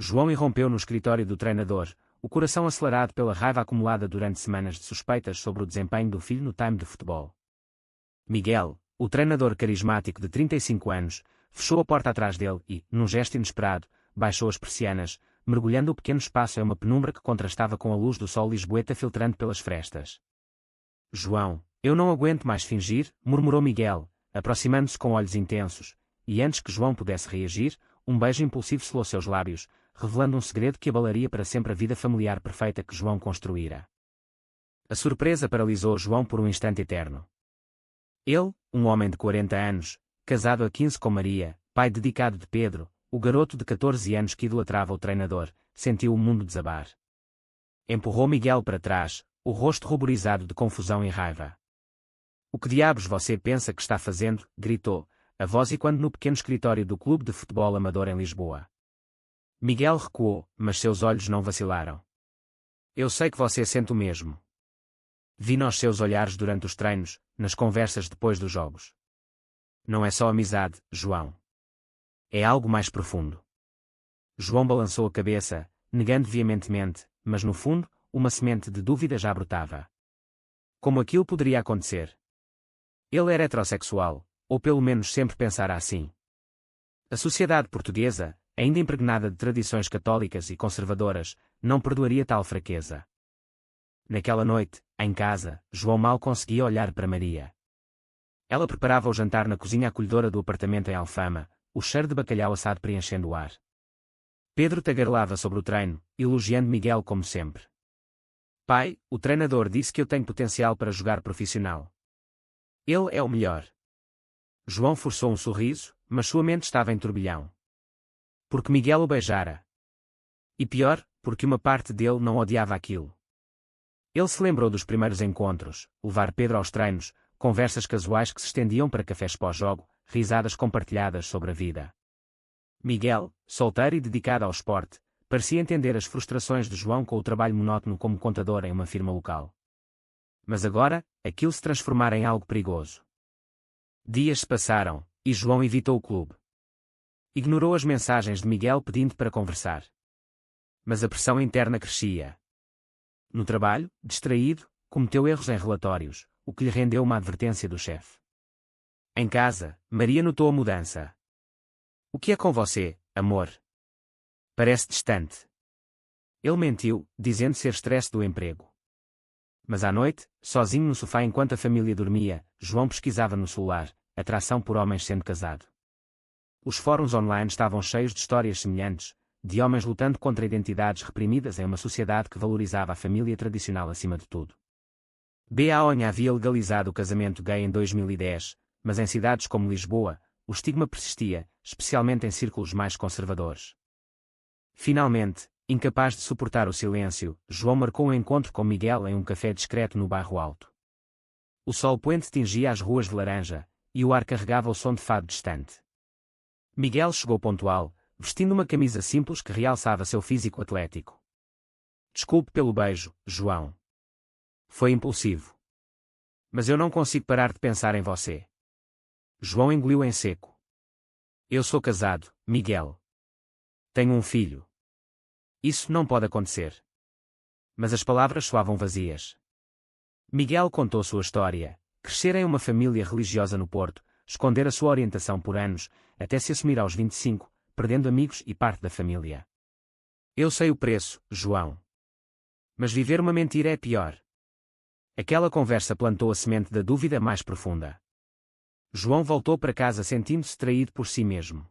João irrompeu no escritório do treinador, o coração acelerado pela raiva acumulada durante semanas de suspeitas sobre o desempenho do filho no time de futebol. Miguel, o treinador carismático de 35 anos, fechou a porta atrás dele e, num gesto inesperado, baixou as persianas, mergulhando o pequeno espaço em uma penumbra que contrastava com a luz do sol lisboeta filtrando pelas frestas. João, eu não aguento mais fingir, murmurou Miguel, aproximando-se com olhos intensos, e antes que João pudesse reagir, um beijo impulsivo selou seus lábios, revelando um segredo que abalaria para sempre a vida familiar perfeita que João construíra. A surpresa paralisou João por um instante eterno. Ele, um homem de 40 anos, casado há 15 com Maria, pai dedicado de Pedro, o garoto de 14 anos que idolatrava o treinador, sentiu o mundo desabar. Empurrou Miguel para trás, o rosto ruborizado de confusão e raiva. "O que diabos você pensa que está fazendo?" gritou, a voz ecoando no pequeno escritório do Clube de Futebol Amador em Lisboa. Miguel recuou, mas seus olhos não vacilaram. "Eu sei que você sente o mesmo. Vi nos seus olhares durante os treinos, nas conversas depois dos jogos. Não é só amizade, João. É algo mais profundo." João balançou a cabeça, negando veementemente, mas no fundo, uma semente de dúvida já brotava. Como aquilo poderia acontecer? Ele era heterossexual, ou pelo menos sempre pensara assim. A sociedade portuguesa, ainda impregnada de tradições católicas e conservadoras, não perdoaria tal fraqueza. Naquela noite, em casa, João mal conseguia olhar para Maria. Ela preparava o jantar na cozinha acolhedora do apartamento em Alfama, o cheiro de bacalhau assado preenchendo o ar. Pedro tagarelava sobre o treino, elogiando Miguel como sempre. "Pai, o treinador disse que eu tenho potencial para jogar profissional. Ele é o melhor." João forçou um sorriso, mas sua mente estava em turbilhão. Porque Miguel o beijara. E pior, porque uma parte dele não odiava aquilo. Ele se lembrou dos primeiros encontros, levar Pedro aos treinos, conversas casuais que se estendiam para cafés pós-jogo, risadas compartilhadas sobre a vida. Miguel, solteiro e dedicado ao esporte, parecia entender as frustrações de João com o trabalho monótono como contador em uma firma local. Mas agora, aquilo se transformara em algo perigoso. Dias se passaram, e João evitou o clube. Ignorou as mensagens de Miguel pedindo para conversar. Mas a pressão interna crescia. No trabalho, distraído, cometeu erros em relatórios, o que lhe rendeu uma advertência do chefe. Em casa, Maria notou a mudança. "O que é com você, amor? Parece distante." Ele mentiu, dizendo ser estresse do emprego. Mas à noite, sozinho no sofá enquanto a família dormia, João pesquisava no celular, atração por homens sendo casado. Os fóruns online estavam cheios de histórias semelhantes, de homens lutando contra identidades reprimidas em uma sociedade que valorizava a família tradicional acima de tudo. A ONU havia legalizado o casamento gay em 2010, mas em cidades como Lisboa, o estigma persistia, especialmente em círculos mais conservadores. Finalmente, incapaz de suportar o silêncio, João marcou um encontro com Miguel em um café discreto no bairro Alto. O sol poente tingia as ruas de laranja, e o ar carregava o som de fado distante. Miguel chegou pontual, vestindo uma camisa simples que realçava seu físico atlético. "Desculpe pelo beijo, João. Foi impulsivo. Mas eu não consigo parar de pensar em você." João engoliu em seco. "Eu sou casado, Miguel. Tenho um filho. Isso não pode acontecer." Mas as palavras soavam vazias. Miguel contou sua história, crescer em uma família religiosa no Porto, esconder a sua orientação por anos, até se assumir aos 25, perdendo amigos e parte da família. "Eu sei o preço, João. Mas viver uma mentira é pior." Aquela conversa plantou a semente da dúvida mais profunda. João voltou para casa sentindo-se traído por si mesmo.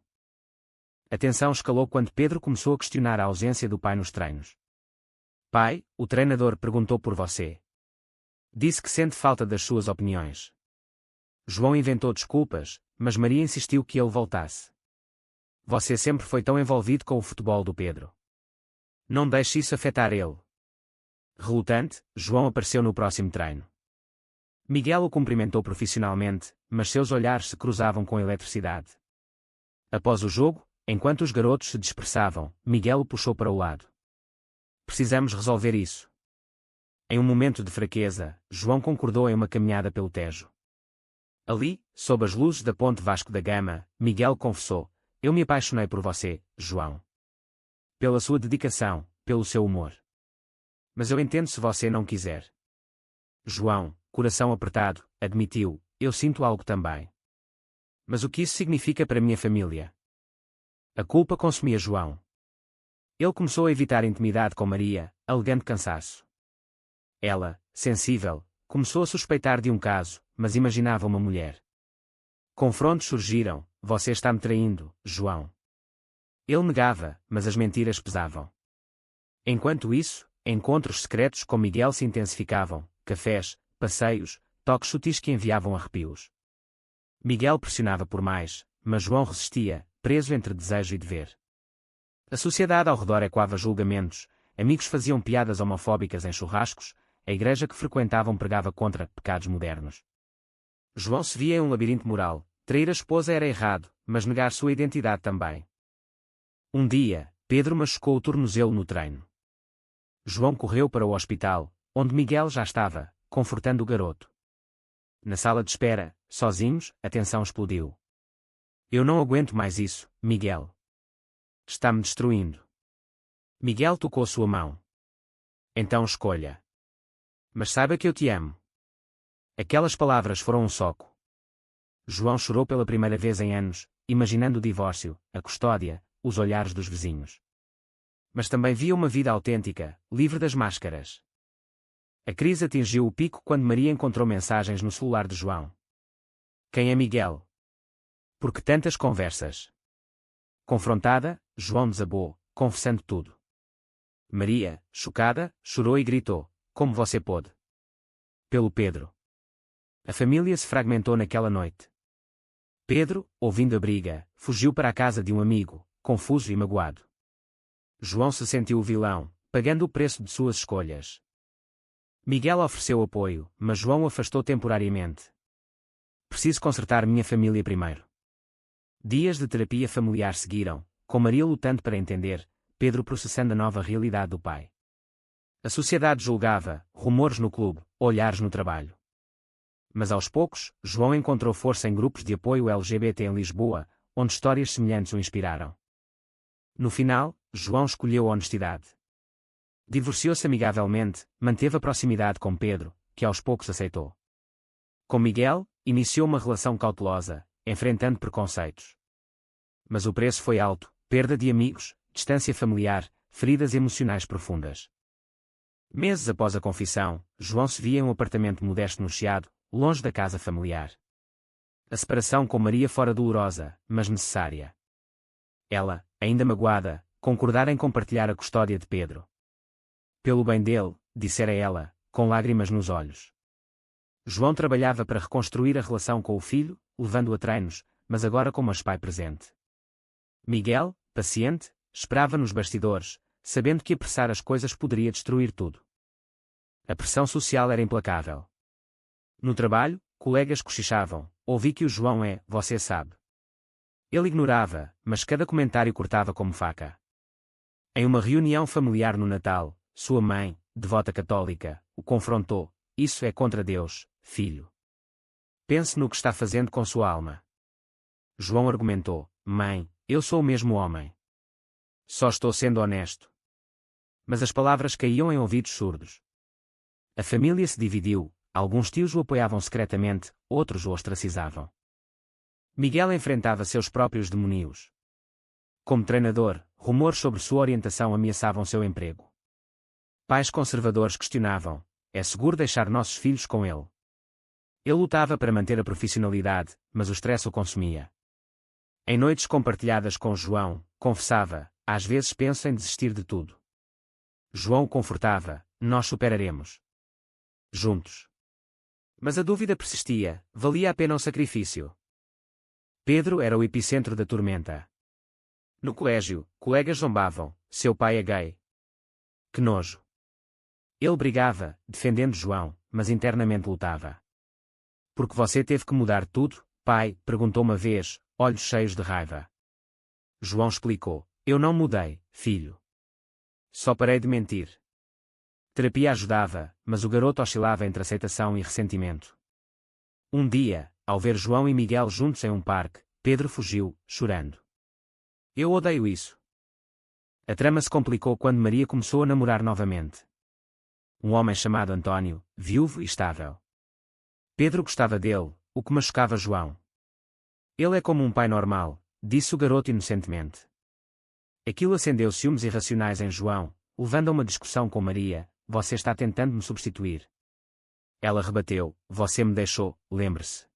A tensão escalou quando Pedro começou a questionar a ausência do pai nos treinos. "Pai, o treinador perguntou por você. Disse que sente falta das suas opiniões." João inventou desculpas, mas Maria insistiu que ele voltasse. "Você sempre foi tão envolvido com o futebol do Pedro. Não deixe isso afetar ele." Relutante, João apareceu no próximo treino. Miguel o cumprimentou profissionalmente, mas seus olhares se cruzavam com eletricidade. Após o jogo, enquanto os garotos se dispersavam, Miguel o puxou para o lado. "Precisamos resolver isso." Em um momento de fraqueza, João concordou em uma caminhada pelo Tejo. Ali, sob as luzes da ponte Vasco da Gama, Miguel confessou: "Eu me apaixonei por você, João. pela sua dedicação, pelo seu humor. Mas eu entendo se você não quiser. João, coração apertado, admitiu, eu sinto algo também. Mas o que isso significa para minha família? A culpa consumia João. Ele começou a evitar intimidade com Maria, alegando cansaço. Ela, sensível, começou a suspeitar de um caso, mas imaginava uma mulher. Confrontos surgiram, você está me traindo, João. Ele negava, mas as mentiras pesavam. Enquanto isso, encontros secretos com Miguel se intensificavam, cafés, passeios, toques sutis que enviavam arrepios. Miguel pressionava por mais, mas João resistia, preso entre desejo e dever. A sociedade ao redor ecoava julgamentos, amigos faziam piadas homofóbicas em churrascos, a igreja que frequentavam pregava contra pecados modernos. João se via em um labirinto moral, trair a esposa era errado, mas negar sua identidade também. Um dia, Pedro machucou o tornozelo no treino. João correu para o hospital, onde Miguel já estava, confortando o garoto. Na sala de espera, sozinhos, a tensão explodiu. Eu não aguento mais isso, Miguel. Está-me destruindo. Miguel tocou sua mão. Então escolha. Mas saiba que eu te amo. Aquelas palavras foram um soco. João chorou pela primeira vez em anos, imaginando o divórcio, a custódia, os olhares dos vizinhos. Mas também via uma vida autêntica, livre das máscaras. A crise atingiu o pico quando Maria encontrou mensagens no celular de João. Quem é Miguel? Por que tantas conversas? Confrontada, João desabou, confessando tudo. Maria, chocada, chorou e gritou, como você pôde? Pelo Pedro. A família se fragmentou naquela noite. Pedro, ouvindo a briga, fugiu para a casa de um amigo, confuso e magoado. João se sentiu o vilão, pagando o preço de suas escolhas. Miguel ofereceu apoio, mas João o afastou temporariamente. Preciso consertar minha família primeiro. Dias de terapia familiar seguiram, com Maria lutando para entender, Pedro processando a nova realidade do pai. A sociedade julgava, rumores no clube, olhares no trabalho. Mas aos poucos, João encontrou força em grupos de apoio LGBT em Lisboa, onde histórias semelhantes o inspiraram. No final, João escolheu a honestidade. Divorciou-se amigavelmente, manteve a proximidade com Pedro, que aos poucos aceitou. Com Miguel, iniciou uma relação cautelosa, enfrentando preconceitos. Mas o preço foi alto, perda de amigos, distância familiar, feridas emocionais profundas. Meses após a confissão, João se via em um apartamento modesto no Chiado, longe da casa familiar. A separação com Maria fora dolorosa, mas necessária. Ela, ainda magoada, concordara em compartilhar a custódia de Pedro. Pelo bem dele, dissera ela, com lágrimas nos olhos. João trabalhava para reconstruir a relação com o filho, levando-o a treinos, mas agora como pai presente. Miguel, paciente, esperava nos bastidores, sabendo que apressar as coisas poderia destruir tudo. A pressão social era implacável. No trabalho, colegas cochichavam, ouvi que o João é, você sabe. Ele ignorava, mas cada comentário cortava como faca. Em uma reunião familiar no Natal, sua mãe, devota católica, o confrontou, isso é contra Deus, filho. Pense no que está fazendo com sua alma. João argumentou, mãe, eu sou o mesmo homem. Só estou sendo honesto. Mas as palavras caíam em ouvidos surdos. A família se dividiu, alguns tios o apoiavam secretamente, outros o ostracizavam. Miguel enfrentava seus próprios demónios. Como treinador, rumores sobre sua orientação ameaçavam seu emprego. Pais conservadores questionavam, é seguro deixar nossos filhos com ele? Ele lutava para manter a profissionalidade, mas o stress o consumia. Em noites compartilhadas com João, confessava, às vezes penso em desistir de tudo. João o confortava, nós superaremos. Juntos. Mas a dúvida persistia, valia a pena o sacrifício? Pedro era o epicentro da tormenta. No colégio, colegas zombavam, seu pai é gay. Que nojo. Ele brigava, defendendo João, mas internamente lutava. Porque você teve que mudar tudo, pai? Perguntou uma vez, olhos cheios de raiva. João explicou, eu não mudei, filho. Só parei de mentir. Terapia ajudava, mas o garoto oscilava entre aceitação e ressentimento. Um dia, ao ver João e Miguel juntos em um parque, Pedro fugiu, chorando. Eu odeio isso. A trama se complicou quando Maria começou a namorar novamente. Um homem chamado António, viúvo e estável. Pedro gostava dele, o que machucava João. Ele é como um pai normal, disse o garoto inocentemente. Aquilo acendeu ciúmes irracionais em João, levando a uma discussão com Maria: você está tentando me substituir. Ela rebateu: você me deixou, lembre-se.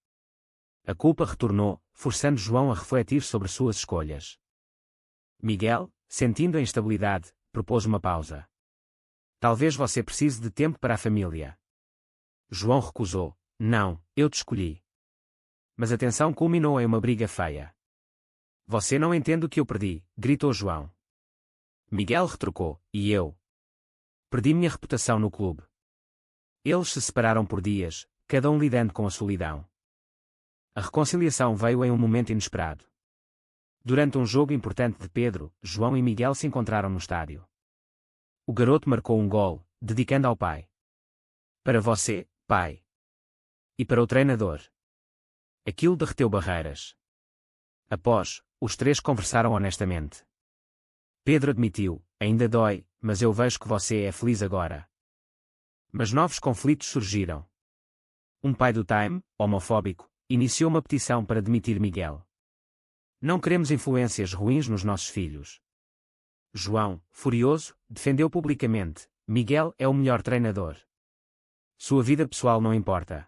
A culpa retornou, forçando João a refletir sobre suas escolhas. Miguel, sentindo a instabilidade, propôs uma pausa. Talvez você precise de tempo para a família. João recusou: não, eu te escolhi. Mas a tensão culminou em uma briga feia. Você não entende o que eu perdi, gritou João. Miguel retrucou: e eu? Perdi minha reputação no clube. Eles se separaram por dias, cada um lidando com a solidão. A reconciliação veio em um momento inesperado. Durante um jogo importante de Pedro, João e Miguel se encontraram no estádio. O garoto marcou um gol, dedicando ao pai. Para você, pai. E para o treinador. Aquilo derreteu barreiras. Após, os três conversaram honestamente. Pedro admitiu: ainda dói, mas eu vejo que você é feliz agora. Mas novos conflitos surgiram. Um pai do Time, homofóbico, iniciou uma petição para demitir Miguel. Não queremos influências ruins nos nossos filhos. João, furioso, defendeu publicamente: Miguel é o melhor treinador. Sua vida pessoal não importa.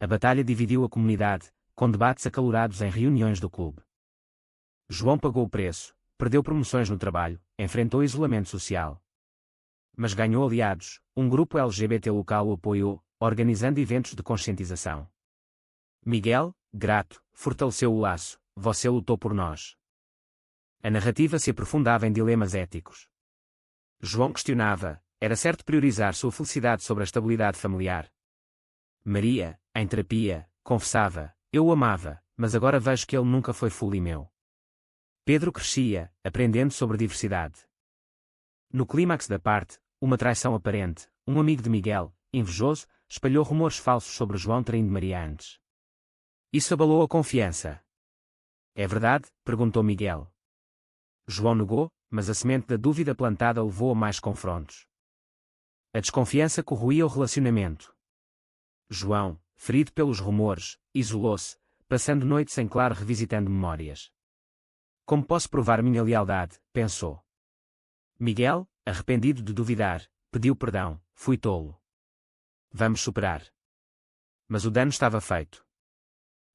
A batalha dividiu a comunidade, com debates acalorados em reuniões do clube. João pagou o preço, perdeu promoções no trabalho, enfrentou isolamento social. Mas ganhou aliados, um grupo LGBT local o apoiou, organizando eventos de conscientização. Miguel, grato, fortaleceu o laço: você lutou por nós. A narrativa se aprofundava em dilemas éticos. João questionava: era certo priorizar sua felicidade sobre a estabilidade familiar? Maria, em terapia, confessava: eu o amava, mas agora vejo que ele nunca foi fully meu. Pedro crescia, aprendendo sobre diversidade. No clímax da parte, uma traição aparente, um amigo de Miguel, invejoso, espalhou rumores falsos sobre João traindo Maria antes. Isso abalou a confiança. É verdade? Perguntou Miguel. João negou, mas a semente da dúvida plantada levou a mais confrontos. A desconfiança corroía o relacionamento. João, ferido pelos rumores, isolou-se, passando noites em claro revisitando memórias. Como posso provar minha lealdade? Pensou. Miguel, arrependido de duvidar, pediu perdão: fui tolo. Vamos superar. Mas o dano estava feito.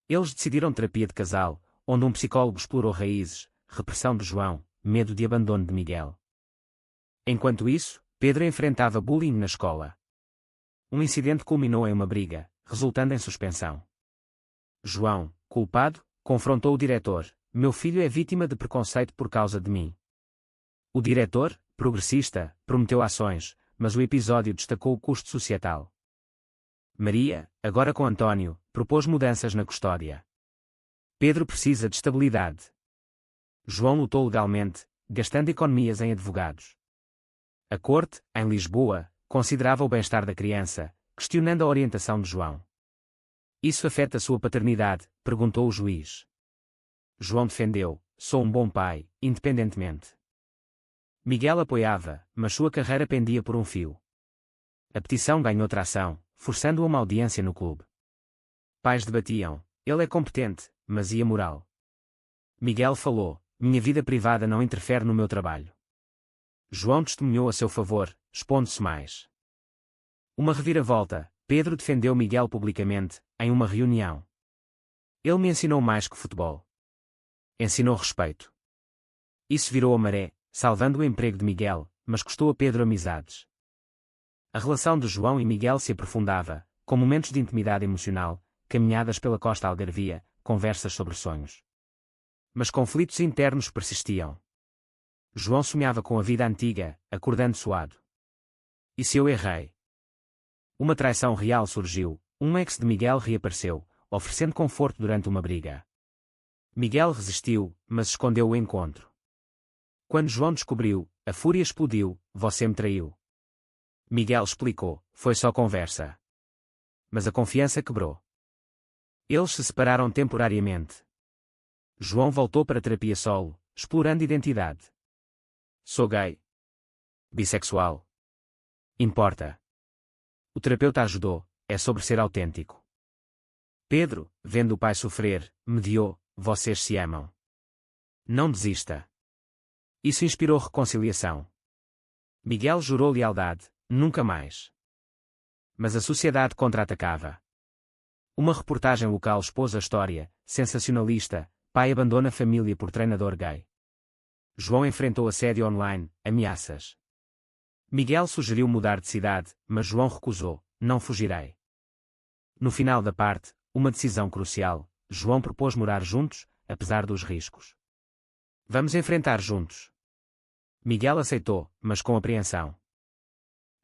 Eles decidiram terapia de casal, onde um psicólogo explorou raízes, repressão de João, medo de abandono de Miguel. Enquanto isso, Pedro enfrentava bullying na escola. Um incidente culminou em uma briga, resultando em suspensão. João, culpado, confrontou o diretor: meu filho é vítima de preconceito por causa de mim. O diretor, progressista, prometeu ações, mas o episódio destacou o custo societal. Maria, agora com António, propôs mudanças na custódia. Pedro precisa de estabilidade. João lutou legalmente, gastando economias em advogados. A corte, em Lisboa, considerava o bem-estar da criança, questionando a orientação de João. Isso afeta sua paternidade? Perguntou o juiz. João defendeu: sou um bom pai, independentemente. Miguel apoiava, mas sua carreira pendia por um fio. A petição ganhou tração, forçando uma audiência no clube. Pais debatiam: ele é competente, mas e a moral? Miguel falou: minha vida privada não interfere no meu trabalho. João testemunhou a seu favor, expondo-se mais. Uma reviravolta: Pedro defendeu Miguel publicamente, em uma reunião. Ele me ensinou mais que futebol. Ensinou respeito. Isso virou a maré, salvando o emprego de Miguel, mas custou a Pedro amizades. A relação de João e Miguel se aprofundava, com momentos de intimidade emocional, caminhadas pela costa algarvia, conversas sobre sonhos. Mas conflitos internos persistiam. João sonhava com a vida antiga, acordando suado. E se eu errei? Uma traição real surgiu, um ex de Miguel reapareceu, oferecendo conforto durante uma briga. Miguel resistiu, mas escondeu o encontro. Quando João descobriu, a fúria explodiu: você me traiu. Miguel explicou: foi só conversa. Mas a confiança quebrou. Eles se separaram temporariamente. João voltou para a terapia solo, explorando identidade. Sou gay. Bissexual. Importa. O terapeuta ajudou, é sobre ser autêntico. Pedro, vendo o pai sofrer, mediou, vocês se amam. Não desista. Isso inspirou reconciliação. Miguel jurou lealdade, nunca mais. Mas a sociedade contra-atacava. Uma reportagem local expôs a história, sensacionalista, pai abandona família por treinador gay. João enfrentou assédio online, ameaças. Miguel sugeriu mudar de cidade, mas João recusou, não fugirei. No final da parte, uma decisão crucial, João propôs morar juntos, apesar dos riscos. Vamos enfrentar juntos. Miguel aceitou, mas com apreensão.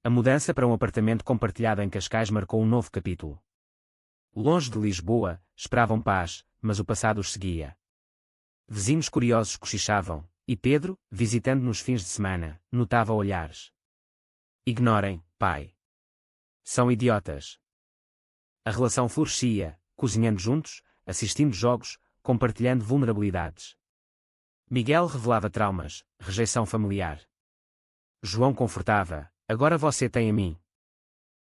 A mudança para um apartamento compartilhado em Cascais marcou um novo capítulo. Longe de Lisboa, esperavam paz, mas o passado os seguia. Vizinhos curiosos cochichavam, e Pedro, visitando nos fins de semana, notava olhares. Ignorem, pai. São idiotas. A relação florescia, cozinhando juntos, assistindo jogos, compartilhando vulnerabilidades. Miguel revelava traumas, rejeição familiar. João confortava, agora você tem a mim.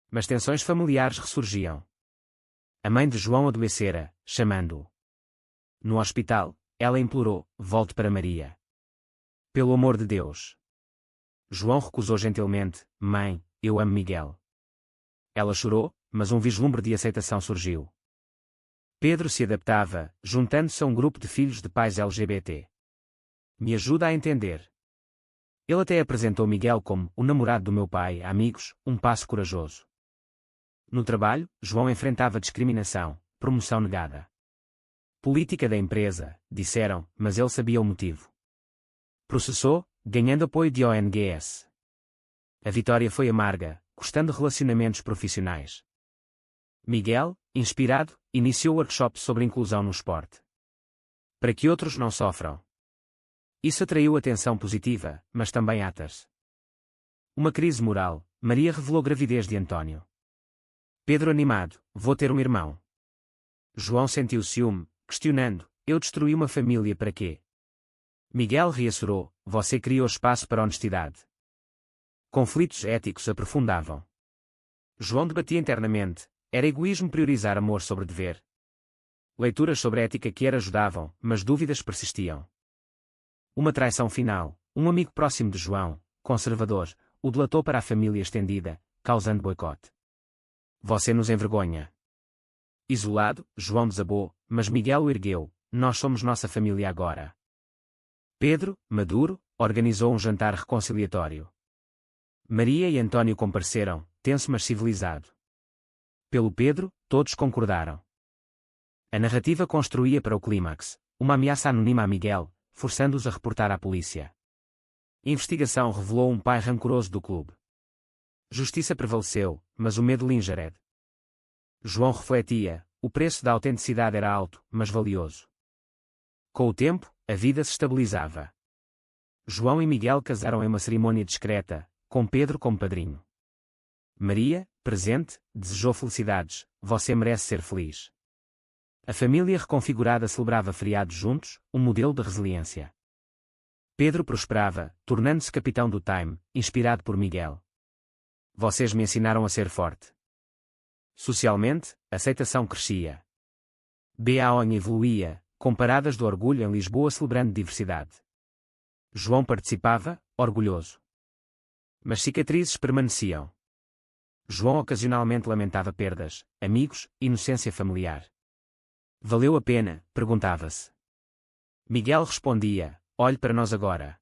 Mas tensões familiares ressurgiam. A mãe de João adoecera, chamando-o. No hospital, ela implorou, volte para Maria. Pelo amor de Deus. João recusou gentilmente, mãe, eu amo Miguel. Ela chorou, mas um vislumbre de aceitação surgiu. Pedro se adaptava, juntando-se a um grupo de filhos de pais LGBT. Me ajuda a entender. Ele até apresentou Miguel como o namorado do meu pai a amigos, um passo corajoso. No trabalho, João enfrentava discriminação, promoção negada. Política da empresa, disseram, mas ele sabia o motivo. Processou, ganhando apoio de ONGs. A vitória foi amarga, custando relacionamentos profissionais. Miguel, inspirado, iniciou workshops sobre inclusão no esporte. Para que outros não sofram. Isso atraiu atenção positiva, mas também atas. Uma crise moral, Maria revelou gravidez de António. Pedro animado, vou ter um irmão. João sentiu ciúme, questionando, eu destruí uma família para quê? Miguel reassurou, você criou espaço para honestidade. Conflitos éticos aprofundavam. João debatia internamente, era egoísmo priorizar amor sobre dever. Leituras sobre ética que ajudavam, mas dúvidas persistiam. Uma traição final, um amigo próximo de João, conservador, o delatou para a família estendida, causando boicote. Você nos envergonha. Isolado, João desabou, mas Miguel o ergueu, nós somos nossa família agora. Pedro, maduro, organizou um jantar reconciliatório. Maria e António compareceram, tenso mas civilizado. Pelo Pedro, todos concordaram. A narrativa construía para o clímax, uma ameaça anônima a Miguel, forçando-os a reportar à polícia. Investigação revelou um pai rancoroso do clube. Justiça prevaleceu, mas o medo lingered. João refletia, o preço da autenticidade era alto, mas valioso. Com o tempo, a vida se estabilizava. João e Miguel casaram em uma cerimônia discreta, com Pedro como padrinho. Maria, presente, desejou felicidades, você merece ser feliz. A família reconfigurada celebrava feriados juntos, um modelo de resiliência. Pedro prosperava, tornando-se capitão do Time, inspirado por Miguel. Vocês me ensinaram a ser forte. Socialmente, a aceitação crescia. BAON evoluía, com paradas do orgulho em Lisboa celebrando diversidade. João participava, orgulhoso. Mas cicatrizes permaneciam. João ocasionalmente lamentava perdas, amigos, inocência familiar. Valeu a pena? Perguntava-se. Miguel respondia, olhe para nós agora.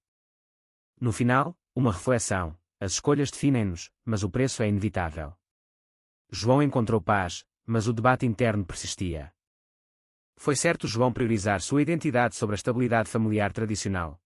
No final, uma reflexão, as escolhas definem-nos, mas o preço é inevitável. João encontrou paz, mas o debate interno persistia. Foi certo João priorizar sua identidade sobre a estabilidade familiar tradicional.